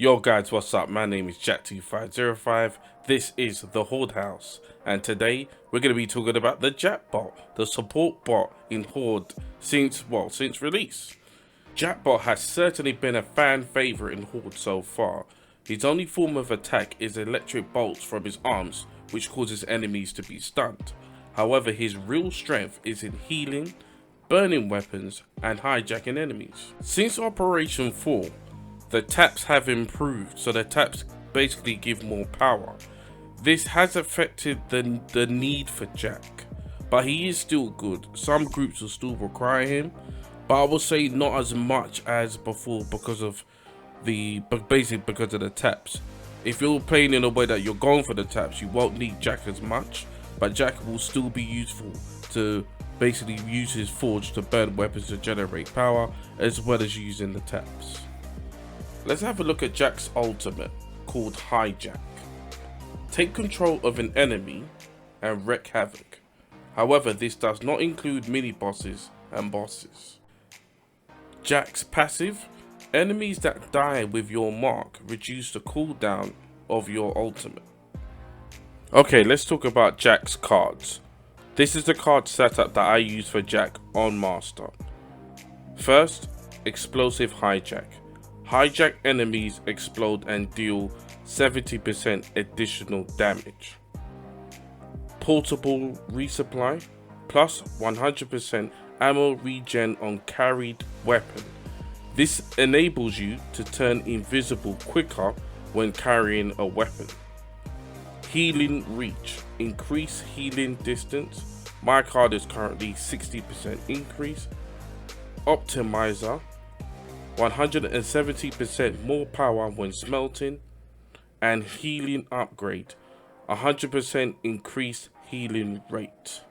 Yo guys, what's up? My name is Jack2505. This is the Horde House, and today we're going to be talking about the Jack bot, the support bot in Horde since release. Jackbot has certainly been a fan favorite in Horde so far. His only form of attack is electric bolts from his arms, which causes enemies to be stunned. However, his real strength is in healing, burning weapons, and hijacking enemies. Since Operation 4, the taps have improved, so the taps basically give more power. This has affected the need for Jack, but he is still good. Some groups will still require him, but I will say not as much as before because of the taps. If you're playing in a way that you're going for the taps, you won't need Jack as much, but Jack will still be useful to basically use his forge to burn weapons to generate power, as well as using the taps. Let's have a look at Jack's ultimate, called Hijack. Take control of an enemy and wreak havoc. However, this does not include mini bosses and bosses. Jack's passive, enemies that die with your mark reduce the cooldown of your ultimate. Okay, let's talk about Jack's cards. This is the card setup that I use for Jack on Master. First, Explosive Hijack. Hijack enemies explode and deal 70% additional damage. Portable Resupply, plus 100% ammo regen on carried weapon. This enables you to turn invisible quicker when carrying a weapon. Healing Reach, increase healing distance. My card is currently 60% increase. Optimizer, 170% more power when smelting, and healing upgrade, 100% increased healing rate.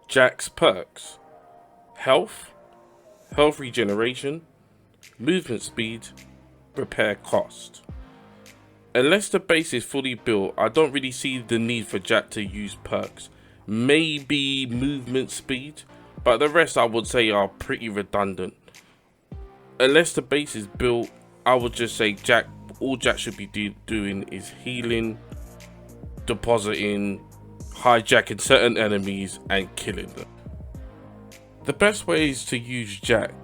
Jack's perks: health regeneration, movement speed, repair cost. Unless the base is fully built, I don't really see the need for Jack to use perks. Maybe movement speed, but the rest I would say are pretty redundant. Unless the base is built, I would just say all Jack should be doing is healing, depositing, hijacking certain enemies, and killing them. The best ways to use Jack,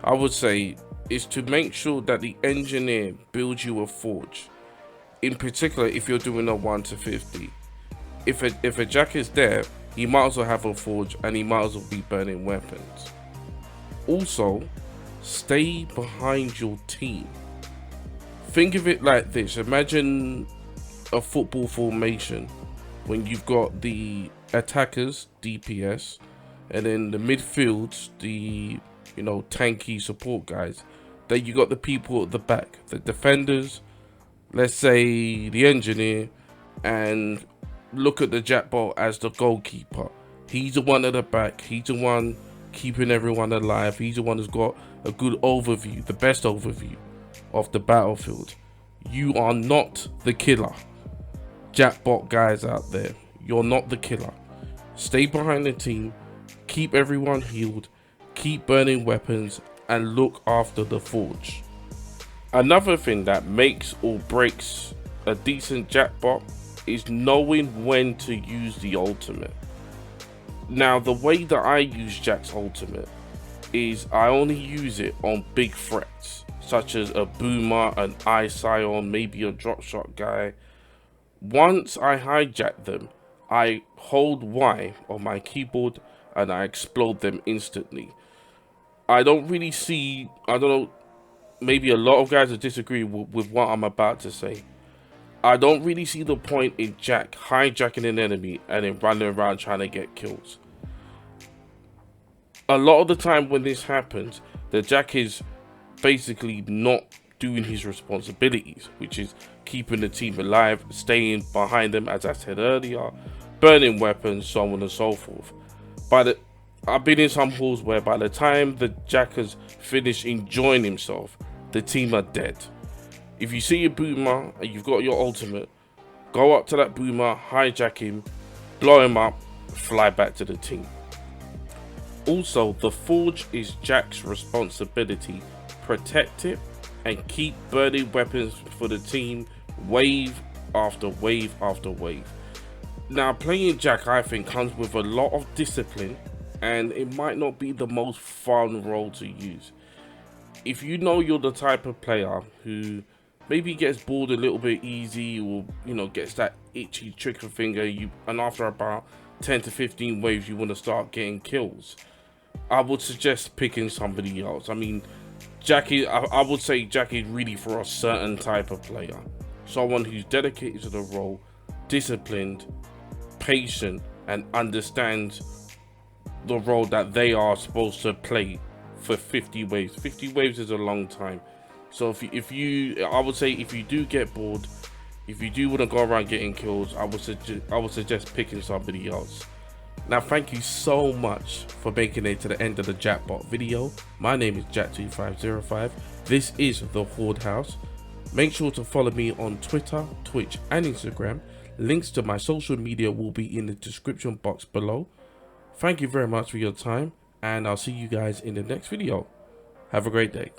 I would say, is to make sure that the engineer builds you a forge. In particular, if you're doing a 1 to 50. If a Jack is there, he might as well have a forge and he might as well be burning weapons. Also, stay behind your team. Think of it like this: imagine a football formation when you've got the attackers, DPS, and then the midfields, the tanky support guys. Then you got the people at the back, the defenders, let's say the engineer, and look at the Jackbot as the goalkeeper. He's the one at the back, he's the one keeping everyone alive, he's the one who's got a good overview, the best overview of the battlefield. You are not the killer. Jackbot guys out there, you're not the killer. Stay behind the team, keep everyone healed, keep burning weapons, and look after the forge. Another thing that makes or breaks a decent Jackbot is knowing when to use the ultimate. Now, the way that I use Jack's ultimate is I only use it on big threats, such as a boomer, an eye scion, maybe a drop shot guy. Once I hijack them, I hold Y on my keyboard and I explode them instantly. I don't really see, I don't know, maybe a lot of guys will disagree with what I'm about to say. I don't really see the point in Jack hijacking an enemy and then running around trying to get kills. A lot of the time when this happens, the Jack is basically not doing his responsibilities, which is keeping the team alive, staying behind them, as I said earlier, burning weapons, so on and so forth. I've been in some halls where by the time the Jack has finished enjoying himself, the team are dead. If you see a boomer and you've got your ultimate, go up to that boomer, hijack him, blow him up, fly back to the team. Also, the forge is Jack's responsibility. Protect it and keep burning weapons for the team, wave after wave after wave. Now, playing Jack, I think, comes with a lot of discipline, and it might not be the most fun role to use. If you know you're the type of player who maybe gets bored a little bit easy, or gets that itchy trigger finger, and after about 10 to 15 waves you want to start getting kills, I would suggest picking somebody else. I mean, I would say Jack is really for a certain type of player, someone who's dedicated to the role, disciplined, patient, and understands the role that they are supposed to play for 50 waves. 50 waves is a long time. So I would say if you do get bored, if you do want to go around getting kills, I would suggest picking somebody else. Now, thank you so much for making it to the end of the Jackbot video. My name is Jack2505. This is the Horde House. Make sure to follow me on Twitter, Twitch, and Instagram. Links to my social media will be in the description box below. Thank you very much for your time, and I'll see you guys in the next video. Have a great day.